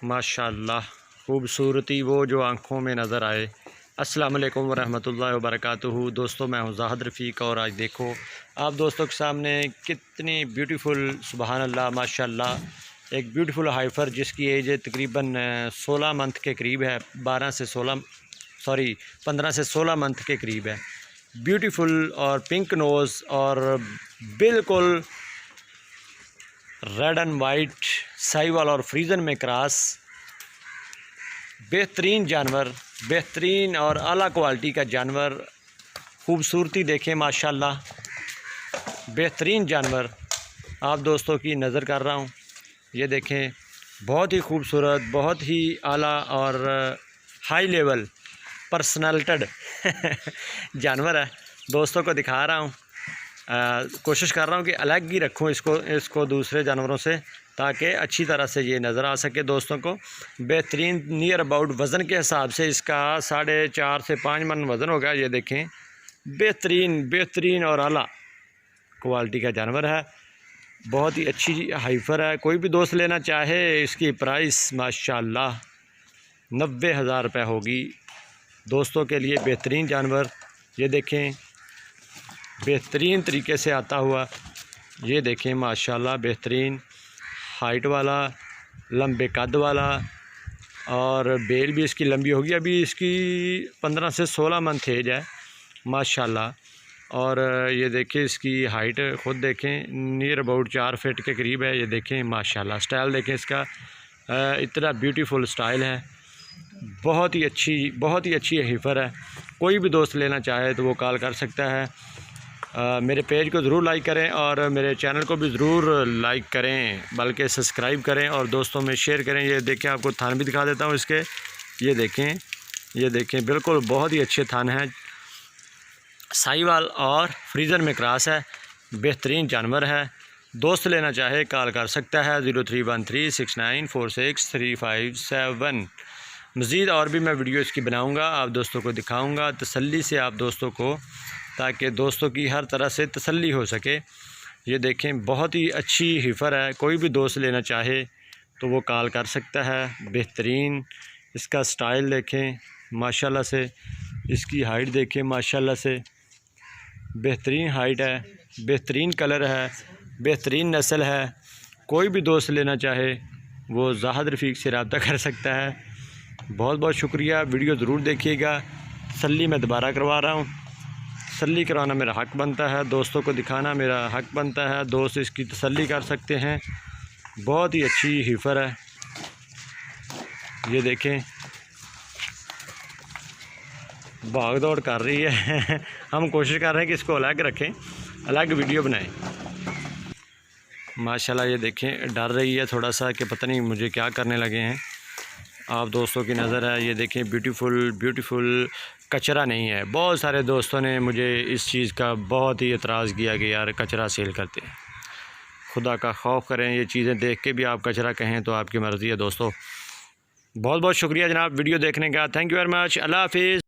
माशाल्लाह खूबसूरती वो जो आँखों में नज़र आए। अस्सलाम वालेकुम वरहमतुल्लाहि वबरकातुहू। दोस्तों मैं हूँ ज़ाहिद रफ़ीक और आज देखो आप दोस्तों के सामने कितनी ब्यूटीफुल सुबहान अल्लाह माशाल्लाह एक ब्यूटीफुल हाइफर जिसकी एज तकरीबन 16 मंथ के करीब है। 15 से 16 मंथ के करीब है। ब्यूटीफुल और पिंक नोज़ और बिल्कुल रेड एंड वाइट साहिवाल और फ्रीजन में क्रॉस। बेहतरीन जानवर, बेहतरीन और आला क्वालिटी का जानवर। खूबसूरती देखें माशाल्लाह, बेहतरीन जानवर आप दोस्तों की नज़र कर रहा हूँ। ये देखें बहुत ही खूबसूरत, बहुत ही आला और हाई लेवल पर्सनैलिटेड जानवर है। दोस्तों को दिखा रहा हूँ, कोशिश कर रहा हूँ कि अलग ही रखूँ इसको दूसरे जानवरों से ताकि अच्छी तरह से ये नज़र आ सके दोस्तों को। बेहतरीन नियर अबाउट वज़न के हिसाब से इसका 4.5 से 5 मन वज़न होगा। ये देखें बेहतरीन और आला क्वालिटी का जानवर है। बहुत ही अच्छी हाइफर है। कोई भी दोस्त लेना चाहे इसकी प्राइस माशाल्लाह 90,000 रुपये होगी दोस्तों के लिए। बेहतरीन जानवर ये देखें, बेहतरीन तरीके से आता हुआ। ये देखें माशाल्लाह बेहतरीन हाइट वाला, लंबे कद वाला और बेल भी इसकी लंबी होगी। अभी इसकी 15 से 16 मंथ एज है माशाल्लाह। और ये देखें इसकी हाइट ख़ुद देखें, नियर अबाउट 4 फीट के करीब है। ये देखें माशाल्लाह स्टाइल देखें इसका, इतना ब्यूटीफुल स्टाइल है। बहुत ही अच्छी हाइफर है। कोई भी दोस्त लेना चाहे तो वो कॉल कर सकता है। मेरे पेज को ज़रूर लाइक करें और मेरे चैनल को भी ज़रूर लाइक करें, बल्कि सब्सक्राइब करें और दोस्तों में शेयर करें। ये देखें आपको थान भी दिखा देता हूँ इसके। ये देखें बिल्कुल बहुत ही अच्छे थान हैं। साहिवाल और फ्रीजन में क्रॉस है। बेहतरीन जानवर है। दोस्त लेना चाहे कॉल कर सकता है 0313694637। मज़ीद और भी मैं वीडियो इसकी बनाऊँगा, आप दोस्तों को दिखाऊँगा तसल्ली से आप दोस्तों को, ताकि दोस्तों की हर तरह से तसल्ली हो सके। ये देखें बहुत ही अच्छी हाइफर है। कोई भी दोस्त लेना चाहे तो वो कॉल कर सकता है। बेहतरीन इसका स्टाइल देखें माशाल्लाह से, इसकी हाइट देखें माशाल्लाह से, बेहतरीन हाइट है, बेहतरीन कलर है, बेहतरीन नस्ल है। कोई भी दोस्त लेना चाहे वो ज़ाहिद रफ़ीक से रब्ता कर सकता है। बहुत बहुत शुक्रिया। वीडियो ज़रूर देखिएगा। तसल्ली मैं दोबारा करवा रहा हूँ। तसल्ली कराना मेरा हक़ बनता है, दोस्तों को दिखाना मेरा हक़ बनता है। दोस्त इसकी तसल्ली कर सकते हैं। बहुत ही अच्छी हाइफर है। ये देखें भाग दौड़ कर रही है हम कोशिश कर रहे हैं कि इसको अलग रखें, अलग वीडियो बनाएं। माशाल्लाह ये देखें डर रही है थोड़ा सा कि पता नहीं मुझे क्या करने लगे हैं। आप दोस्तों की नज़र है। ये देखें ब्यूटीफुल कचरा नहीं है। बहुत सारे दोस्तों ने मुझे इस चीज़ का बहुत ही एतराज़ किया कि यार कचरा सेल करते हैं। खुदा का खौफ करें, ये चीज़ें देख के भी आप कचरा कहें तो आपकी मर्ज़ी है दोस्तों। बहुत बहुत शुक्रिया जनाब वीडियो देखने का। Thank you very much. अल्लाह हाफिज़।